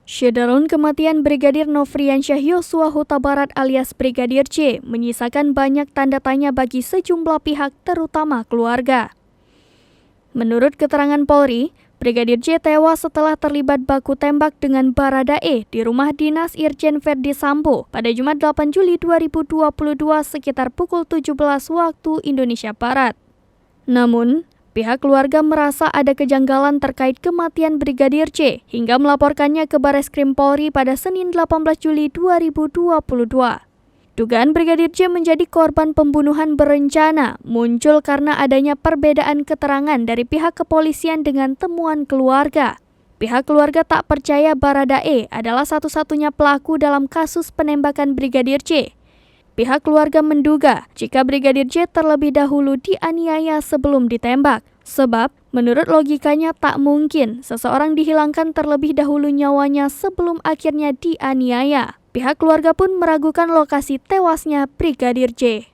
Syederun kematian Brigadir Nofriansyah Yosua Huta Barat alias Brigadir J menyisakan banyak tanda tanya bagi sejumlah pihak terutama keluarga. Menurut keterangan Polri, Brigadir J tewas setelah terlibat baku tembak dengan Baradae di rumah dinas Irjen Verdi Sambo pada Jumat 8 Juli 2022 sekitar pukul 17 waktu Indonesia Barat. Namun, pihak keluarga merasa ada kejanggalan terkait kematian Brigadir J hingga melaporkannya ke Bareskrim Polri pada Senin 18 Juli 2022. Dugaan Brigadir J menjadi korban pembunuhan berencana muncul karena adanya perbedaan keterangan dari pihak kepolisian dengan temuan keluarga. Pihak keluarga tak percaya Baradae adalah satu-satunya pelaku dalam kasus penembakan Brigadir J. Pihak keluarga menduga jika Brigadir J terlebih dahulu dianiaya sebelum ditembak. Sebab, menurut logikanya tak mungkin seseorang dihilangkan terlebih dahulu nyawanya sebelum akhirnya dianiaya. Pihak keluarga pun meragukan lokasi tewasnya Brigadir J.